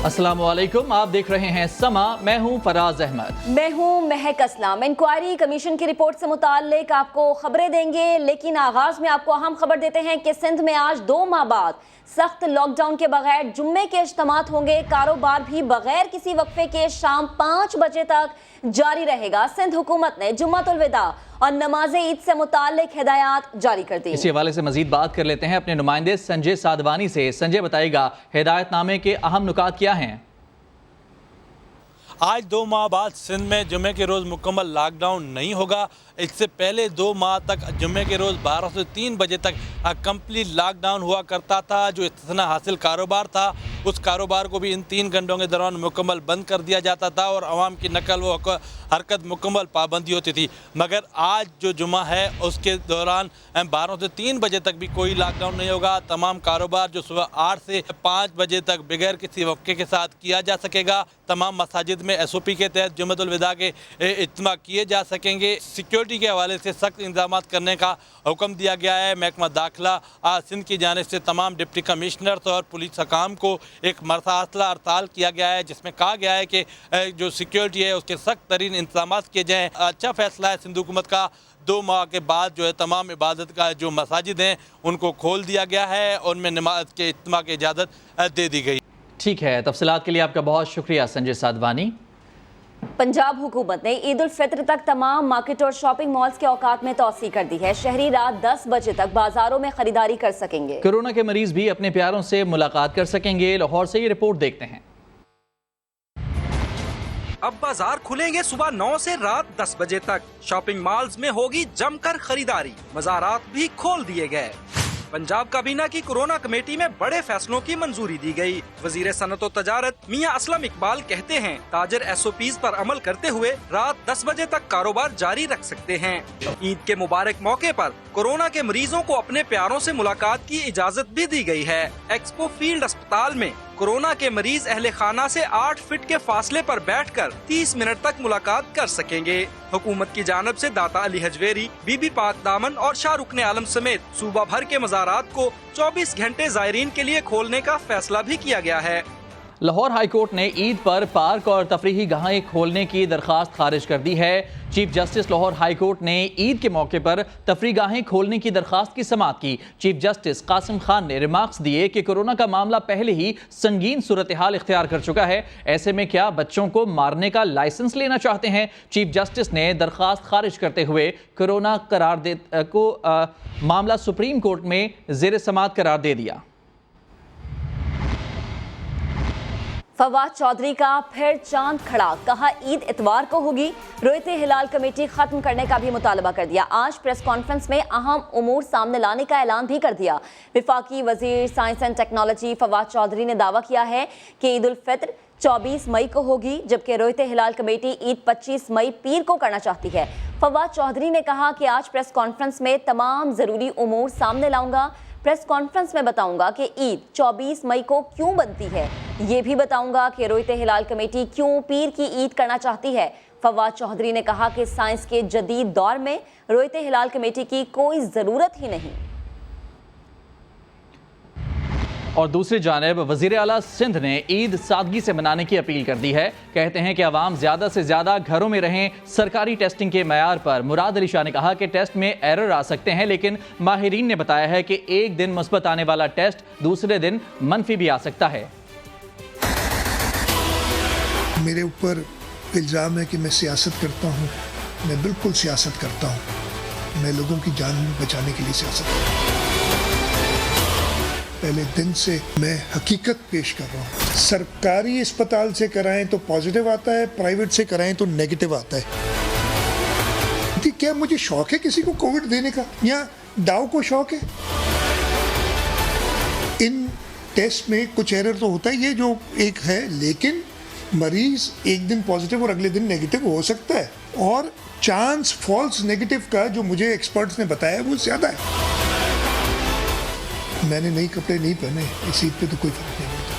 अस्सलाम वालेकुम, आप देख रहे हैं समा। मैं हूं फराज अहमद। मैं हूं महक असलम। इंक्वायरी कमीशन की रिपोर्ट से मुताल्लिक आपको खबरें देंगे, लेकिन आगाज में आपको अहम खबर देते हैं कि सिंध में आज 2 माह बाद सख्त लॉकडाउन के बगैर जुम्मे के इज्तिमात होंगे। कारोबार भी बगैर किसी वक्फे के शाम 5 बजे तक जारी रहेगा। सिंध हुकूमत ने जुम्मतुल विदा और नमाज ईद से मुताल्लिक हिदायत जारी कर दी। इसी हवाले से मजीद बात कर लेते हैं अपने नुमाइंदे संजय साधवानी से। संजय, बताइएगा हिदायतनामे के अहम नुकात क्या हैं? आज 2 माह बाद सिंध में जुम्मे के रोज़ मुकम्मल लॉकडाउन नहीं होगा। इससे पहले 2 माह तक जुम्मे के रोज़ 12 से 3 बजे तक कंप्लीट लॉकडाउन हुआ करता था। जो इस्तिस्ना हासिल कारोबार था, उस कारोबार को भी इन 3 घंटों के दौरान मुकम्मल बंद कर दिया जाता था और आवाम की नकल व हरकत मुकम्मल पाबंदी होती थी। मगर आज जो जुम्मा है उसके दौरान 12 से 3 बजे तक भी कोई लॉकडाउन नहीं होगा। तमाम कारोबार जो सुबह 8 से 5 बजे तक बगैर किसी वक़्फ़े के साथ किया जा सकेगा। तमाम मसाजिद में SOP के तहत जुम्मतुल विदा के इज्तिमा किए जा सकेंगे। सिक्योरिटी के हवाले से सख्त इंतजाम करने का हुक्म दिया गया है। महकमा दाखिला सिंध की जानिब से तमाम डिप्टी कमिश्नर और पुलिस हकाम को एक मरसासला हड़ताल किया गया है, जिसमें कहा गया है कि जो सिक्योरिटी है उसके सख्त तरीन इंतजाम किए जाएँ। अच्छा फैसला है सिंध हुकूमत का। 2 माह के बाद जो है तमाम इबादत का जो मसाजिद हैं उनको खोल दिया गया है और उनमें नमाज के इज्तिमा की इजाज़त दे दी गई। ठीक है, तफसीलात के लिए आपका बहुत शुक्रिया संजय साधवानी। पंजाब हुकूमत ने ईद उल फित्र तक तमाम मार्केट और शॉपिंग मॉल्स के औकात में तौसी कर दी है। शहरी रात 10 बजे तक बाजारों में खरीदारी कर सकेंगे। कोरोना के मरीज भी अपने प्यारों से मुलाकात कर सकेंगे। लाहौर से ये रिपोर्ट देखते हैं। अब बाजार खुलेंगे सुबह 9 से रात 10 बजे तक। शॉपिंग मॉल्स में होगी जमकर खरीदारी। मज़ारात भी खोल दिए गए। पंजाब काबीना की कोरोना कमेटी में बड़े फैसलों की मंजूरी दी गई। वजीर सनत और तजारत मियां असलम इकबाल कहते हैं, ताजर SOPs पर अमल करते हुए रात 10 बजे तक कारोबार जारी रख सकते हैं। ईद के मुबारक मौके पर कोरोना के मरीजों को अपने प्यारों से मुलाकात की इजाजत भी दी गई है। एक्सपो फील्ड अस्पताल में कोरोना के मरीज अहले खाना से 8 फीट के फासले पर बैठकर 30 मिनट तक मुलाकात कर सकेंगे। हुकूमत की जानब से दाता अली हजवेरी, बीबी पाक दामन और शाहरुख आलम समेत सूबा भर के मज़ारात को 24 घंटे ज़ायरीन के लिए खोलने का फैसला भी किया गया है। लाहौर हाई कोर्ट ने ईद पर पार्क और तफरीही गाहें खोलने की दरख्वास्त खारिज कर दी है। Chief justice Lahore high court ने ईद के मौके पर तफरीही गाहें खोलने की दरख्वास्त की समाअत की। चीफ जस्टिस कासिम खान ने रिमार्क्स दिए कि कोरोना का मामला पहले ही संगीन सूरत हाल इख्तियार कर चुका है। ऐसे में क्या बच्चों को मारने का लाइसेंस लेना चाहते हैं? चीफ जस्टिस ने दरख्वास्त खारिज करते हुए कोरोना मामला सुप्रीम कोर्ट में ज़ेर समाअत करार दे दिया। फवाद चौधरी का फिर चांद खड़ा, कहा ईद इतवार को होगी। रोयते हिलाल कमेटी खत्म करने का भी मुतालबा कर दिया। आज प्रेस कॉन्फ्रेंस में अहम उमूर सामने लाने का ऐलान भी कर दिया। विफाकी वजीर science and technology Fawad Chaudhry ने दावा किया है कि ईद उल फित्र 24 मई को होगी, जबकि रोयते हिलाल कमेटी ईद 25 मई पीर को करना चाहती है। फवाद चौधरी ने कहा कि आज प्रेस कॉन्फ्रेंस में तमाम जरूरी उमूर सामने लाऊंगा। प्रेस कॉन्फ्रेंस में बताऊंगा कि ईद 24 मई को क्यों बनती है। ये भी बताऊंगा कि रोयते हिलाल कमेटी क्यों पीर की ईद करना चाहती है। फवाद चौधरी ने कहा कि साइंस के जदीद दौर में रोयते हिलाल कमेटी की कोई ज़रूरत ही नहीं। और दूसरी जानिब वज़ीर आला सिंध ने ईद सादगी से मनाने की अपील कर दी है। कहते हैं कि अवाम ज़्यादा से ज़्यादा घरों में रहें। सरकारी टेस्टिंग के मयार पर मुराद अली शाह ने कहा कि टेस्ट में एरर आ सकते हैं, लेकिन माहिरीन ने बताया है कि एक दिन मुस्बत आने वाला टेस्ट दूसरे दिन मनफी भी आ सकता है। मेरे ऊपर इल्ज़ाम है कि मैं सियासत करता हूँ। मैं बिल्कुल सियासत करता हूँ। मैं लोगों की जान बचाने के लिए सियासत करता हूँ। पहले दिन से मैं हकीकत पेश कर रहा हूँ। सरकारी अस्पताल से कराएं तो पॉजिटिव आता है, प्राइवेट से कराएं तो नेगेटिव आता है। क्या मुझे शौक है किसी को कोविड देने का, या दाव को शौक है? इन टेस्ट में कुछ एरर तो होता ही है जो एक है, लेकिन मरीज एक दिन पॉजिटिव और अगले दिन नेगेटिव हो सकता है, और चांस फॉल्स नेगेटिव का जो मुझे एक्सपर्ट्स ने बताया वो ज़्यादा है। मैंने नए कपड़े नहीं पहने, इस ईद पे तो कोई फर्क नहीं पड़ता।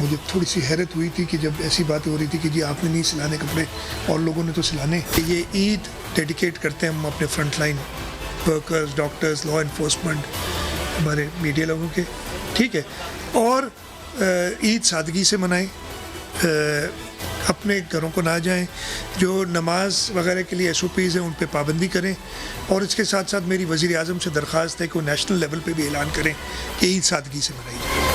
मुझे थोड़ी सी हैरत हुई थी कि जब ऐसी बातें हो रही थी कि जी आपने नहीं सिलाने कपड़े और लोगों ने तो सिलाने। ये ईद डेडिकेट करते हैं हम अपने front line workers, doctors, law enforcement, हमारे मीडिया लोगों के, ठीक है। और ईद सादगी से मनाएं, अपने घरों को ना जाएं, जो नमाज वगैरह के लिए SOPs हैं उन पे पाबंदी करें, और इसके साथ साथ मेरी वज़ीर आज़म से दरख्वास्त है कि वो नेशनल लेवल पे भी ऐलान करें कि ईद सादगी से मनाई जाए।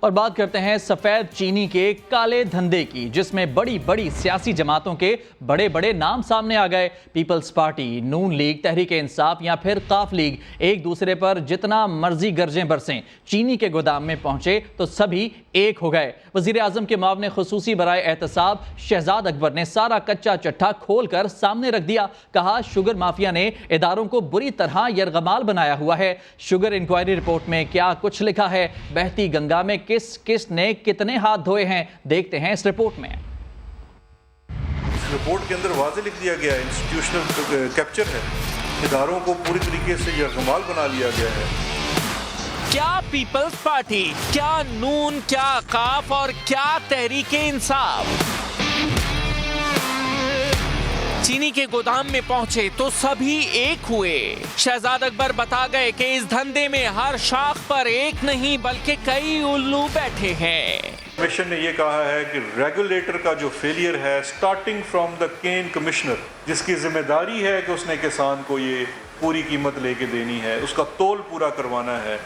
और बात करते हैं सफेद चीनी के काले धंधे की, जिसमें बड़ी बड़ी सियासी जमातों के बड़े बड़े नाम सामने आ गए। पीपल्स पार्टी, नून लीग, तहरीक इंसाफ या फिर काफ लीग एक दूसरे पर जितना मर्जी गर्जें बरसें, चीनी के गोदाम में पहुंचे तो सभी एक हो गए। वजीर आजम के मामले खुसूसी बराए एहतसाब शहजाद अकबर ने सारा कच्चा चट्टा खोलकर सामने रख दिया। कहा, शुगर माफिया ने इदारों को बुरी तरह यरगमाल बनाया हुआ है। शुगर इंक्वायरी रिपोर्ट में क्या कुछ लिखा है, बहती गंगा में किस किस ने कितने हाथ धोए हैं, देखते हैं इस रिपोर्ट में। इस रिपोर्ट के अंदर वाज़ेह लिख दिया गया है, इंस्टीट्यूशनल कैप्चर है, इदारों को पूरी तरीके से यरगमाल बना लिया गया है। क्या पीपल्स पार्टी, क्या नून, क्या काफ और क्या तहरीक इंसाफ चीनी के गोदाम में पहुंचे तो सभी एक हुए। शहजाद अकबर बता गए कि इस धंधे में हर शाख पर एक नहीं बल्कि कई उल्लू बैठे हैं। कमीशन ने यह कहा है कि रेगुलेटर का जो फेलियर है, starting from the cane commissioner, जिसकी जिम्मेदारी है कि उसने किसान को ये पूरी कीमत लेके देनी है, उसका तोल पूरा करवाना है,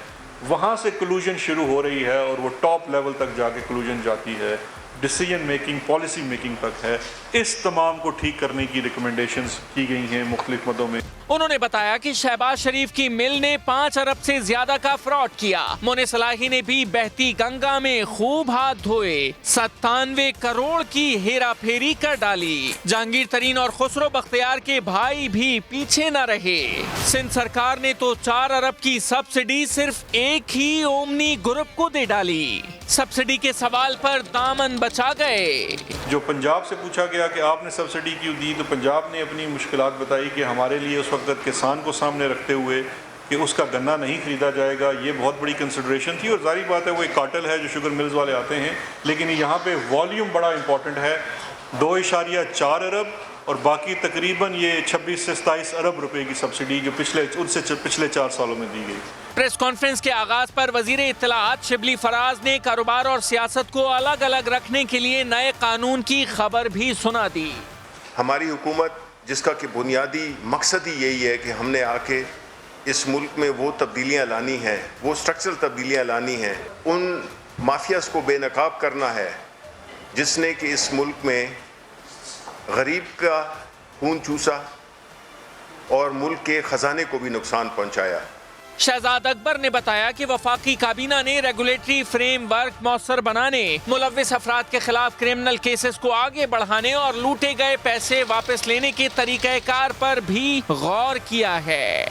वहाँ से कलूजन शुरू हो रही है और वो टॉप लेवल तक जाके कलूजन जाती है, डिसीजन मेकिंग, पॉलिसी मेकिंग तक है। इस तमाम को ठीक करने की रिकमेंडेशंस की गई हैं मुख्तलिफ मदों में। उन्होंने बताया कि शहबाज शरीफ की मिल ने 5 अरब से ज्यादा का फ्रॉड किया। मोने सलाही ने भी बहती गंगा में खूब हाथ धोए, 97 करोड़ की हेरा फेरी कर डाली। जहांगीर तरीन और खुसरो बख्तियार के भाई भी पीछे न रहे। सिंध सरकार ने तो 4 अरब की सब्सिडी सिर्फ एक ही ओमनी ग्रुप को दे डाली। सब्सिडी के सवाल पर दामन बचा गए। जो पंजाब से पूछा गया कि आपने सब्सिडी क्यों दी, तो पंजाब ने अपनी मुश्किलात बताई कि हमारे लिए उस वक्त किसान को सामने रखते हुए कि उसका गन्ना नहीं खरीदा जाएगा, ये बहुत बड़ी कंसिडरेशन थी। और जारी बात है वो एक कार्टेल है जो शुगर मिल्स वाले आते हैं, लेकिन यहाँ पे वॉल्यूम बड़ा इंपॉर्टेंट है। 2.4 अरब और बाकी तकरीबन ये 26 से 27 अरब रुपए की सब्सिडी जो पिछले 4 सालों में दी गई। प्रेस कॉन्फ्रेंस के आगाज पर वजीर इत्तलाआत शिबली फराज ने कारोबार और सियासत को अलग अलग रखने के लिए नए कानून की खबर भी सुना दी। हमारी हुकूमत, जिसका कि बुनियादी मकसद ही यही है कि हमने आके इस मुल्क में वो तब्दीलियाँ लानी हैं, वो स्ट्रक्चरल तब्दीलियाँ लानी हैं, उन माफियाज को बेनकाब करना है जिसने कि इस मुल्क में गरीब का खून चूसा और मुल्क के खजाने को भी नुकसान पहुंचाया। शहजाद अकबर ने बताया कि वफाकी काबीना ने रेगुलेटरी फ्रेमवर्क मौसर बनाने, मुलव्विस अफराद के खिलाफ क्रिमिनल केसेस को आगे बढ़ाने और लूटे गए पैसे वापस लेने के तरीक़ेकार पर भी गौर किया है।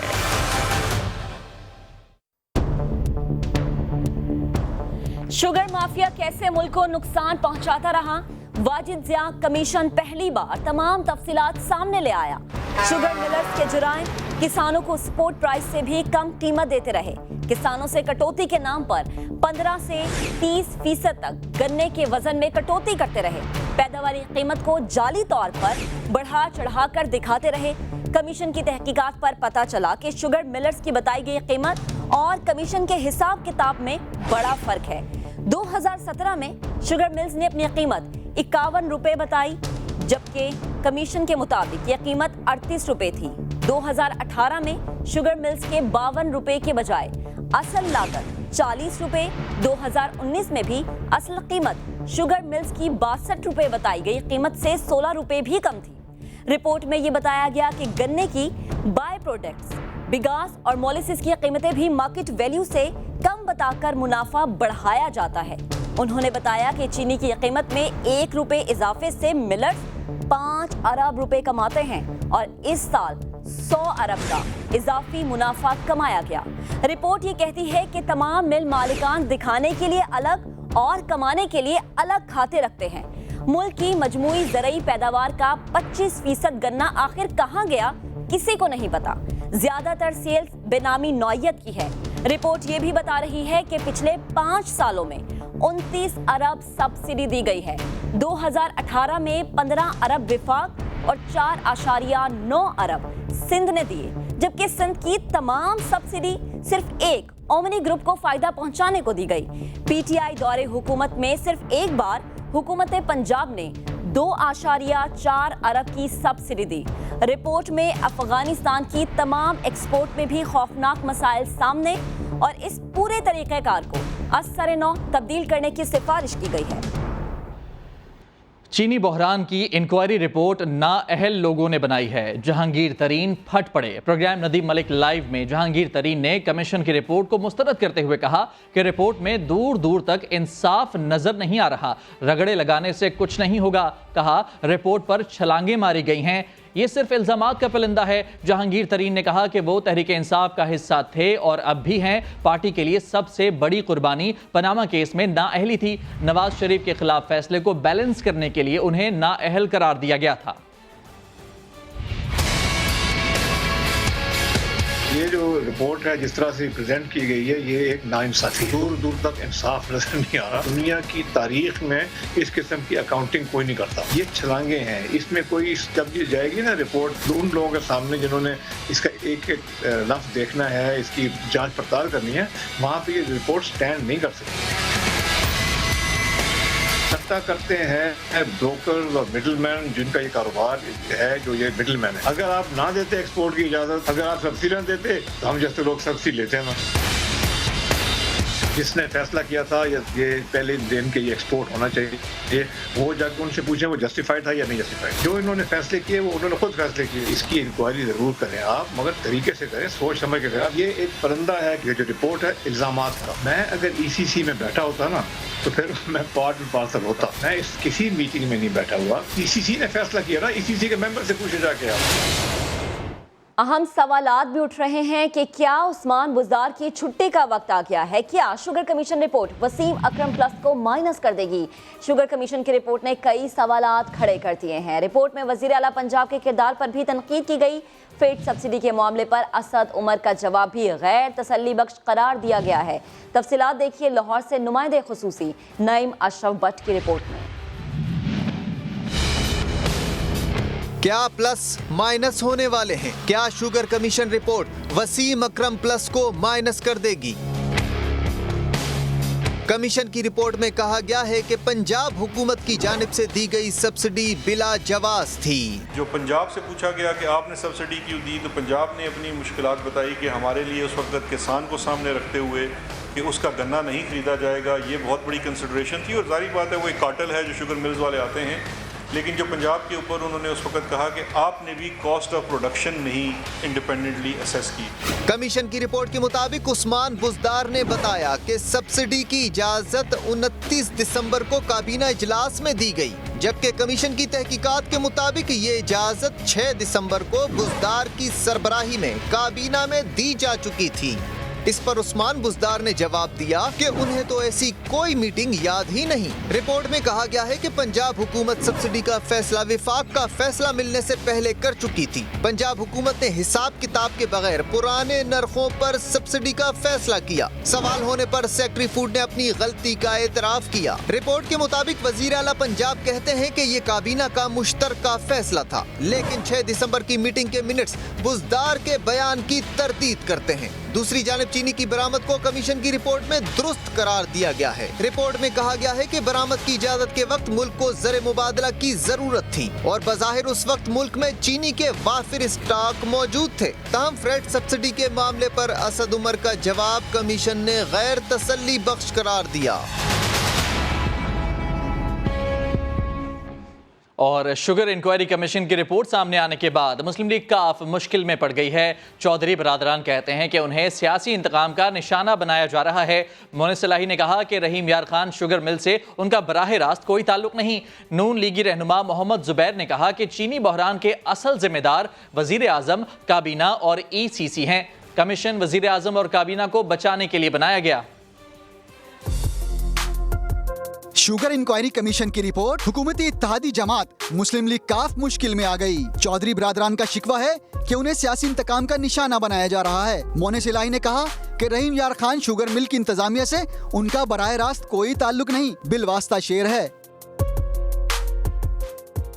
शुगर माफिया कैसे मुल्क को नुकसान पहुंचाता रहा, वाजिद जिया कमीशन पहली बार तमाम तफसीलात सामने ले आया। शुगर मिलर्स के जुराइम, किसानों को स्पोर्ट प्राइस से भी कम कीमत देते रहे, किसानों से कटौती के नाम पर 15 से 30% तक गन्ने के वजन में कटौती करते रहे, पैदावारी कीमत को जाली तौर पर बढ़ा चढ़ा कर दिखाते रहे। कमीशन की तहकीकात पर पता चला कि शुगर मिलर्स की बताई गई कीमत और कमीशन के हिसाब किताब में बड़ा फर्क है। 2017 में शुगर मिल्स ने अपनी कीमत 51 रुपए बताई, जबकि कमीशन के मुताबिक यह कीमत 38 रुपए थी। 2018 में शुगर मिल्स के 52 रुपए के बजाय असल लागत 40 रुपए, 2019 में भी असल कीमत शुगर मिल्स की 62 रुपए बताई गई कीमत से 16 रुपए भी कम थी। रिपोर्ट में ये बताया गया कि गन्ने की बाय प्रोडक्ट्स, बिगास और मोलिसिस की कीमतें भी मार्केट वैल्यू से कम बताकर मुनाफा बढ़ाया जाता है। उन्होंने बताया कि चीनी की कीमत में 1 रुपए इजाफे से मिलर्स 5 अरब रुपए कमाते हैं और इस साल 100 अरब का इजाफी मुनाफा कमाया गया। रिपोर्ट ये कहती है कि तमाम मिल मालिकान दिखाने के लिए अलग और कमाने के लिए अलग खाते रखते हैं। मुल्क की मजमूई ज़रई पैदावार का 25% गन्ना आखिर कहाँ गया, किसी को नहीं पता। ज्यादातर सेल्स बेनामी नौयत की है। रिपोर्ट ये भी बता रही है कि पिछले 5 सालों में 29 अरब सब्सिडी दी गई है। 2018 में 15 अरब विफाक और 4.9 अरब सिंध ने दिए, जबकि सिंध की तमाम सब्सिडी सिर्फ एक ओमनी ग्रुप को फायदा पहुंचाने को दी गई। पीटीआई दौरे हुकूमत में सिर्फ एक बार हुकूमत पंजाब ने 2.4 अरब की सब्सिडी दी। रिपोर्ट में अफगानिस्तान की तमाम एक्सपोर्ट में भी खौफनाक मसाइल सामने और इस पूरे तरीक़ेकार को असर-ए-नौ तब्दील करने की सिफारिश की गई है। चीनी बहरान की इंक्वायरी रिपोर्ट नाअहल लोगों ने बनाई है। जहांगीर तरीन फट पड़े। प्रोग्राम नदीम मलिक लाइव में जहांगीर तरीन ने कमीशन की रिपोर्ट को मुस्तरद करते हुए कहा कि रिपोर्ट में दूर दूर तक इंसाफ नजर नहीं आ रहा, रगड़े लगाने से कुछ नहीं होगा। कहा रिपोर्ट पर छलांगे मारी गई हैं, ये सिर्फ इल्जामात का परिंदा है। जहांगीर तरीन ने कहा कि वो तहरीक इंसाफ का हिस्सा थे और अब भी हैं। पार्टी के लिए सबसे बड़ी कुर्बानी पनामा केस में नाअहली थी। नवाज शरीफ के खिलाफ फैसले को बैलेंस करने के लिए उन्हें नाअहल करार दिया गया था। ये जो रिपोर्ट है जिस तरह से प्रेजेंट की गई है, ये एक नाइंसाफी, दूर दूर तक इंसाफ नजर नहीं आ रहा। दुनिया की तारीख में इस किस्म की अकाउंटिंग कोई नहीं करता। ये छलांगे हैं, इसमें कोई जब ये जाएगी ना रिपोर्ट उन लोगों के सामने जिन्होंने इसका एक एक लफ्ज देखना है, इसकी जांच पड़ताल करनी है, वहाँ पे ये रिपोर्ट स्टैंड नहीं कर सकती। सट्टा करते हैं ब्रोकर और मिडलमैन, जिनका ये कारोबार है, जो ये मिडलमैन है। अगर आप ना देते एक्सपोर्ट की इजाजत, अगर आप सब्सिडी ना देते तो हम जैसे लोग सब्सिडी लेते हैं ना। जिसने फैसला किया था ये पहले दिन के ये एक्सपोर्ट होना चाहिए, वो जाकर उनसे पूछें वो जस्टिफाइड था या नहीं जस्टिफाइड। जो इन्होंने फैसले किए वो उन्होंने खुद फैसले किए। इसकी इंक्वायरी जरूर करें आप, मगर तरीके से करें, सोच समझ के करें। ये एक परिंदा है कि जो रिपोर्ट है इल्जामात का। मैं अगर ECC में बैठा होता ना तो फिर मैं पार्ट एंड पार्सल होता। मैं इस किसी मीटिंग में नहीं बैठा हुआ। ECC ने फैसला किया ना, ECC के मेंबर से पूछे जाके आप। अहम सवालात भी उठ रहे हैं कि क्या उस्मान बुज़दार की छुट्टी का वक्त आ गया है? क्या शुगर कमीशन रिपोर्ट वसीम अकरम प्लस को माइनस कर देगी? शुगर कमीशन की रिपोर्ट ने कई सवालात खड़े कर दिए हैं। रिपोर्ट में वज़ीर आला पंजाब के किरदार पर भी तनकीद की गई। फेड सब्सिडी के मामले पर असद उमर का जवाब भी गैर तसल्ली बख्श करार दिया गया है। तफसीलात देखिए लाहौर से नुमाइंदे खुसूसी नईम अशरफ भट्ट की रिपोर्ट में। क्या प्लस माइनस होने वाले हैं? क्या शुगर कमीशन रिपोर्ट वसीम अकरम प्लस को माइनस कर देगी? कमीशन की रिपोर्ट में कहा गया है कि पंजाब हुकूमत की जानिब से दी गई सब्सिडी बिला जवाज थी। जो पंजाब से पूछा गया कि आपने सब्सिडी क्यों दी, तो पंजाब ने अपनी मुश्किलात बताई कि हमारे लिए उस वक्त किसान को सामने रखते हुए कि उसका गन्ना नहीं खरीदा जाएगा, ये बहुत बड़ी कंसिडरेशन थी। और जारी बात है वो एक कार्टेल है जो शुगर मिल्स वाले आते हैं, लेकिन जो पंजाब के ऊपर उन्होंने उस वक्त कहा कि आपने भी कॉस्ट ऑफ प्रोडक्शन नहीं इंडिपेंडेंटली असेस की। कमीशन की रिपोर्ट के मुताबिक उस्मान बुज़दार ने बताया कि सब्सिडी की इजाजत 29 दिसंबर को काबीना इजलास में दी गई, जबकि कमीशन की तहकीकात के मुताबिक ये इजाजत 6 दिसंबर को बुज़दार की सरबराही में काबीना में दी जा चुकी थी। इस पर उस्मान बुज़दार ने जवाब दिया कि उन्हें तो ऐसी कोई मीटिंग याद ही नहीं। रिपोर्ट में कहा गया है कि पंजाब हुकूमत सब्सिडी का फैसला विफाक का फैसला मिलने से पहले कर चुकी थी। पंजाब हुकूमत ने हिसाब किताब के बगैर पुराने नरखों पर सब्सिडी का फैसला किया। सवाल होने पर सेक्रेटरी फूड ने अपनी गलती का एतराफ किया। रिपोर्ट के मुताबिक वजीर आला पंजाब कहते हैं कि ये काबीना का मुश्तरका फैसला था, लेकिन 6 दिसंबर की मीटिंग के मिनट्स बुज़दार के बयान की तरदीद करते हैं। दूसरी जानिब चीनी की बरामद को कमीशन की रिपोर्ट में दुरुस्त करार दिया गया है। रिपोर्ट में कहा गया है कि बरामद की इजाजत के वक्त मुल्क को ज़र मुबादला की जरूरत थी और बज़ाहिर उस वक्त मुल्क में चीनी के वाफिर स्टॉक मौजूद थे। ताहम फ्रेट सब्सिडी के मामले पर असद उमर का जवाब कमीशन ने गैर तसल्ली बख्श करार दिया। और शुगर इंक्वायरी कमीशन की रिपोर्ट सामने आने के बाद मुस्लिम लीग काफ मुश्किल में पड़ गई है। चौधरी बरादरान कहते हैं कि उन्हें सियासी इंतकाम का निशाना बनाया जा रहा है। मोने सलाही ने कहा कि रहीम यार खान शुगर मिल से उनका बराह रास्त कोई ताल्लुक नहीं। नून लीगी रहनुमा मोहम्मद जुबैर ने कहा कि चीनी बहरान के असल जिम्मेदार वजीर आजम, काबीना और ECC हैं। कमीशन वजीर आजम और काबीना को बचाने के लिए बनाया गया। शुगर इंक्वायरी कमीशन की रिपोर्ट हुकूमती इत्तेहादी जमात मुस्लिम लीग काफ मुश्किल में आ गई। चौधरी बरादरान का शिकवा है कि उन्हें सियासी इंतकाम का निशाना बनाया जा रहा है। मोने सिलाई ने कहा कि रहीम यार खान शुगर मिल की इंतजामिया से उनका बराह रास्त कोई ताल्लुक नहीं, बिलवास्ता शेर है।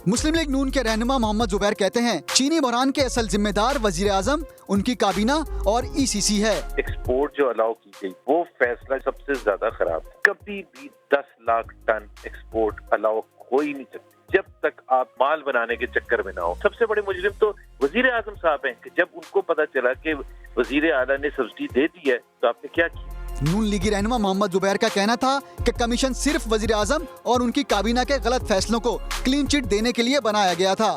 मुस्लिम लीग नून के रहनुमा मोहम्मद जुबैर कहते हैं चीनी बहरान के असल जिम्मेदार वजीर आजम, उनकी काबीना और ECC है। एक्सपोर्ट जो अलाउ की गई वो फैसला सबसे ज्यादा खराब है। कभी भी 10 लाख टन एक्सपोर्ट अलाउ हो ही नहीं सकती जब तक आप माल बनाने के चक्कर में ना हो। सबसे बड़े मुजरिम तो वजीर आजम साहब हैं कि जब उनको पता चला कि वजीर आला ने सब्सिडी दे दी है तो आपने क्या किया। नून लीगी रहनुमा मोहम्मद जुबैर का कहना था कि कमीशन सिर्फ वजीर आजम और उनकी काबीना के गलत फैसलों को क्लीन चिट देने के लिए बनाया गया था।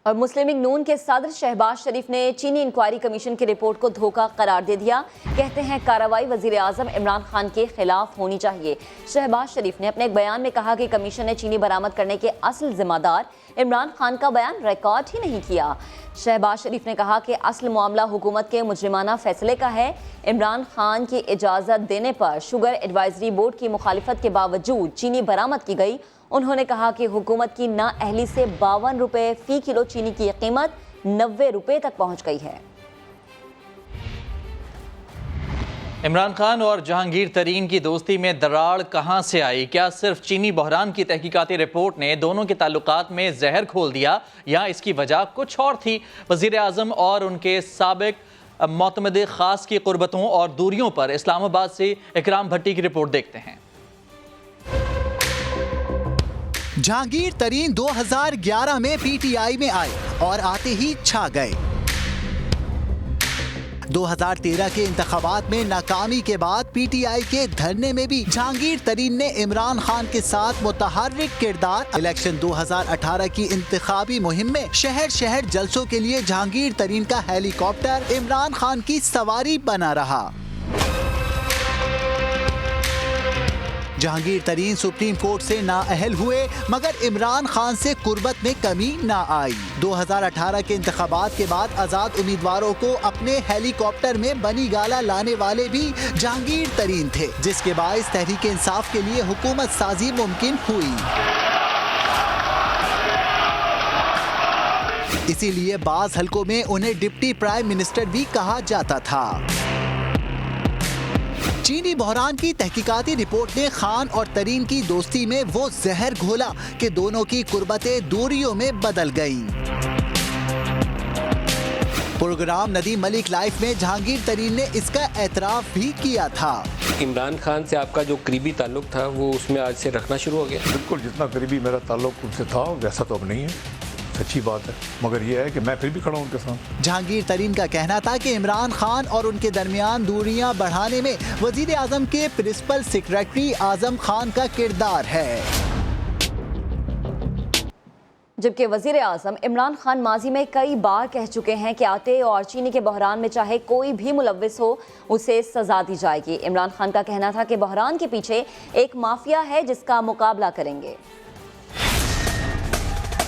और मुस्लिम लीग नून के सदर शहबाज शरीफ ने चीनी इंक्वायरी कमीशन की रिपोर्ट को धोखा करार दे दिया। कहते हैं कार्रवाई वजीर आजम इमरान खान के खिलाफ होनी चाहिए। शहबाज शरीफ ने अपने एक बयान में कहा कि कमीशन ने चीनी बरामद करने के असल जिम्मेदार इमरान खान का बयान रिकॉर्ड ही नहीं किया। शहबाज शरीफ ने कहा कि असल मामला हुकूमत के मुजरिमाना फैसले का है। इमरान खान की इजाज़त देने पर शुगर एडवाइजरी बोर्ड की मुखालिफत के बावजूद चीनी बरामद की गई। उन्होंने कहा कि हुकूमत की नाअहली से 52 रुपये फी किलो चीनी की कीमत 90 रुपये तक पहुंच गई है। इमरान खान और जहांगीर तरीन की दोस्ती में दरार कहां से आई? क्या सिर्फ चीनी बहरान की तहकीकाती रिपोर्ट ने दोनों के ताल्लुकात में जहर खोल दिया या इसकी वजह कुछ और थी? वजीर आजम और उनके साबिक मोतमद खास की कुर्बतों और दूरियों पर इस्लामाबाद से इकराम भट्टी की रिपोर्ट देखते हैं। जहांगीर तरीन 2011 में PTI में आए और आते ही छा गए। 2013 के इंतखाबात में नाकामी के बाद PTI के धरने में भी जहांगीर तरीन ने इमरान खान के साथ मुतहर्रिक किरदार। इलेक्शन 2018 की इंतखाबी मुहिम में शहर शहर जलसों के लिए जहांगीर तरीन का हेलीकॉप्टर इमरान खान की सवारी बना रहा। जहांगीर तरीन सुप्रीम कोर्ट से नाअहल हुए मगर इमरान खान से कुर्बत में कमी ना आई। 2018 के इंतखाबात के बाद आजाद उम्मीदवारों को अपने हेलीकॉप्टर में बनी गाला लाने वाले भी जहांगीर तरीन थे, जिसके बायस तहरीक इंसाफ के लिए हुकूमत साजी मुमकिन हुई। इसीलिए बाज हलकों में उन्हें डिप्टी प्राइम मिनिस्टर भी कहा जाता था। चीनी बहरान की तहकीकाती रिपोर्ट ने खान और तरीन की दोस्ती में वो जहर घोला कि दोनों की कुर्बतें दूरियों में बदल गईं। प्रोग्राम नदीम मलिक लाइफ में जहांगीर तरीन ने इसका एतराफ भी किया था। इमरान खान से आपका जो करीबी ताल्लुक था वो उसमें आज से रखना शुरू हो गया? बिल्कुल, जितना करीबी मेरा ताल्लुक उनसे था वैसा तो अब नहीं है, सच्ची बात है, मगर यह है कि मैं फिर भी खड़ा हूं उनके साथ। जहांगीर तरीन का कहना था कि इमरान खान और उनके दरमियान दूरियां बढ़ाने में वजीर आजम के प्रिंसिपल सेक्रेटरी आजम खान का किरदार है। जबकि वजीर आजम इमरान खान माजी में कई बार कह चुके हैं कि आटे और चीनी के बहरान में चाहे कोई भी मुलव्विस हो उसे सजा दी जाएगी। इमरान खान का कहना था कि बहरान के पीछे एक माफिया है जिसका मुकाबला करेंगे।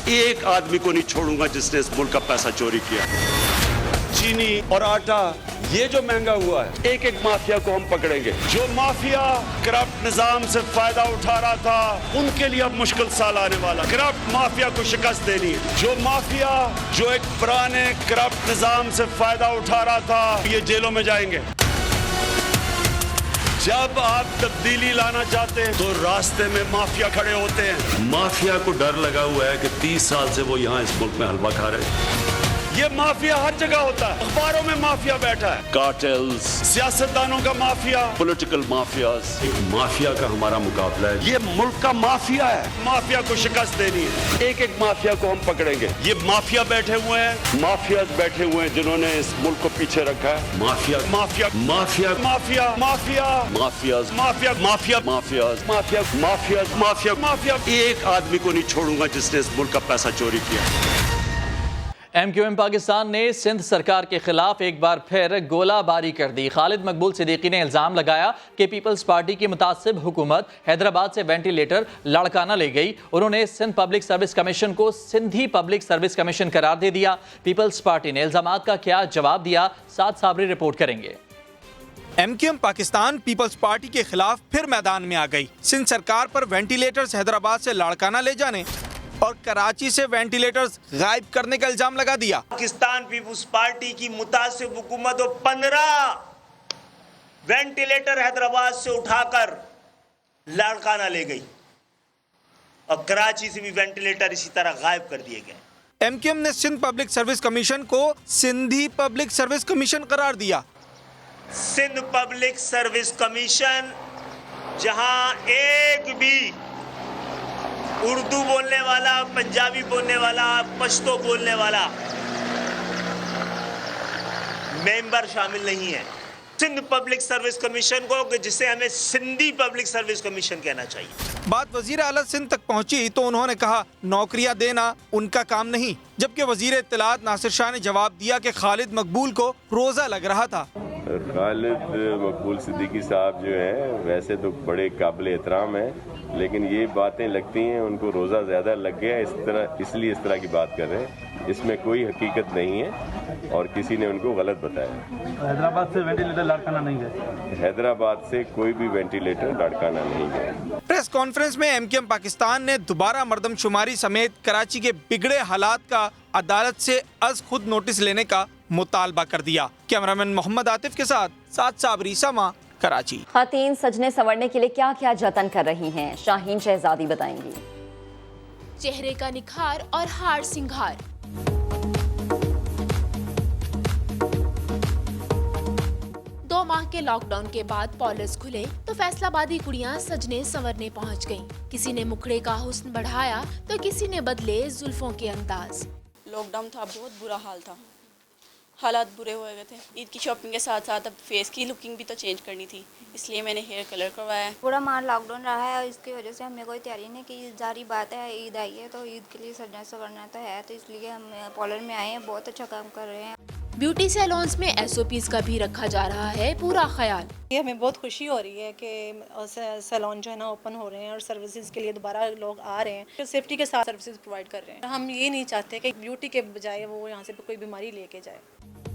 एक आदमी को नहीं छोड़ूंगा जिसने इस मुल्क का पैसा चोरी किया। चीनी और आटा ये जो महंगा हुआ है, एक एक माफिया को हम पकड़ेंगे। जो माफिया करप्ट निजाम से फायदा उठा रहा था उनके लिए अब मुश्किल साल आने वाला। करप्ट माफिया को शिकस्त देनी है। जो माफिया जो एक पुराने करप्ट निजाम से फायदा उठा रहा था ये जेलों में जाएंगे। जब आप तब्दीली लाना चाहते हैं तो रास्ते में माफिया खड़े होते हैं। माफिया को डर लगा हुआ है कि 30 साल से वो यहाँ इस मुल्क में हलवा खा रहे हैं। ये माफिया हर जगह होता है, अखबारों में माफिया बैठा है, कार्टेल्स, सियासतदानों का माफिया, पॉलिटिकल माफियाज। एक माफिया का हमारा मुकाबला है, ये मुल्क का माफिया है। माफिया को शिकस्त देनी है, एक एक माफिया को हम पकड़ेंगे। ये माफिया बैठे हुए हैं, माफियाज बैठे हुए हैं जिन्होंने इस मुल्क को पीछे रखा है। Mafia mafia mafia mafia mafia mafias mafia mafia mafias mafia mafias mafia mafia. एक आदमी को नहीं छोड़ूंगा जिसने इस मुल्क का पैसा चोरी किया। MQM पाकिस्तान ने सिंध सरकार के खिलाफ एक बार फिर गोलाबारी कर दी। खालिद मकबूल सिद्दीकी ने इल्ज़ाम लगाया कि पीपल्स पार्टी की मुतासिब हुकूमत हैदराबाद से वेंटिलेटर लड़काना ले गई। उन्होंने सिंध पब्लिक सर्विस कमीशन को सिंधी पब्लिक सर्विस कमीशन करार दे दिया। पीपल्स पार्टी ने इल्ज़ामात का क्या जवाब दिया, साद साबरी रिपोर्ट करेंगे। MQM पाकिस्तान पीपल्स पार्टी के खिलाफ फिर मैदान में आ गई। सिंध सरकार पर वेंटिलेटर्स हैदराबाद से लाड़काना ले जाने और कराची से वेंटिलेटर्स गायब करने का इल्जाम लगा दिया। पाकिस्तान पीपल्स पार्टी की मुतासिब हुकूमत 15 वेंटिलेटर हैदराबाद से उठाकर लाड़काना ले गई। और कराची से भी वेंटिलेटर इसी तरह गायब कर दिए गए। एमक्यूएम ने सिंध पब्लिक सर्विस कमीशन को सिंधी पब्लिक सर्विस कमीशन करार दिया। सिंध पब्लिक सर्विस कमीशन जहां एक भी उर्दू बोलने वाला, पंजाबी बोलने वाला, पश्तो बोलने वाला मेंबर शामिल नहीं है। सिंध पब्लिक सर्विस कमीशन को, जिसे हमें सिंधी पब्लिक सर्विस कमीशन कहना चाहिए। बात वजीर आला सिंध तक पहुंची तो उन्होंने कहा नौकरियां देना उनका काम नहीं, जबकि वजीर इत्तलात नासिर शाह ने जवाब दिया कि खालिद मकबूल को रोजा लग रहा था। खालिद मकबूल सिद्दीकी साहब जो हैं वैसे तो बड़े काबिल एहतराम हैं, लेकिन ये बातें लगती हैं उनको रोज़ा ज़्यादा लग गया इसलिए इस तरह की बात कर रहे हैं। इसमें कोई हकीकत नहीं है और किसी ने उनको गलत बताया। हैदराबाद से वेंटिलेटर लाड़काना नहीं गए। हैदराबाद से कोई भी वेंटिलेटर लाड़काना नहीं गया। प्रेस कॉन्फ्रेंस में एमक्यूएम पाकिस्तान ने दोबारा मर्दमशुमारी समेत कराची के बिगड़े हालात का अदालत से अज खुद नोटिस लेने का मुतालबा कर दिया। कैमरामैन मोहम्मद आतिफ के साथ साबरी समा, कराची। खातीन सजने संवरने के लिए क्या क्या जतन कर रही हैं, शाहीन शहजादी बताएंगी। चेहरे का निखार और हार सिंगार, 2 माह के लॉकडाउन के बाद पॉलर्स खुले तो फैसलाबादी कुड़ियां सजने संवरने पहुंच गईं। किसी ने मुखड़े का हुस्न बढ़ाया तो किसी ने बदले जुल्फों के अंदाज। लॉकडाउन था, बहुत बुरा हाल था, हालात बुरे हो गए थे। ईद की शॉपिंग के साथ साथ अब फेस की लुकिंग भी तो चेंज करनी थी, इसलिए मैंने हेयर कलर करवाया है। पूरा माह लॉकडाउन रहा है और इसकी वजह से हमने कोई तैयारी नहीं की। जारी बात है ईद आई है तो ईद के लिए सजना संवरना तो है, तो इसलिए हम पार्लर में आए हैं, बहुत अच्छा काम कर रहे हैं। ब्यूटी सैलून्स में SOPs का भी रखा जा रहा है पूरा ख्याल। ये हमें बहुत खुशी हो रही है कि सैलून जो है ना ओपन हो रहे हैं और सर्विसेज के लिए दोबारा लोग आ रहे हैं, सेफ्टी के साथ सर्विसेज प्रोवाइड कर रहे हैं। हम ये नहीं चाहते कि ब्यूटी के बजाय वो यहाँ से कोई बीमारी लेके जाए।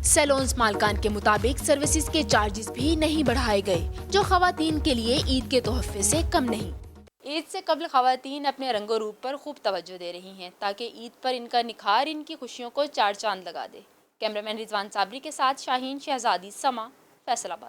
सैलून्स मालकान के मुताबिक सर्विसेज के चार्जेस भी नहीं बढ़ाए गए, जो खवातीन के लिए ईद के तोहफे से कम नहीं। ईद से कबल खवातीन अपने रंगो रूप पर खूब तवज्जो दे रही हैं ताकि ईद पर इनका निखार इनकी खुशियों को चार चांद लगा दे। कैमरामैन रिजवान साबरी के साथ शाहीन शहजादी, समा, फैसलाबाद।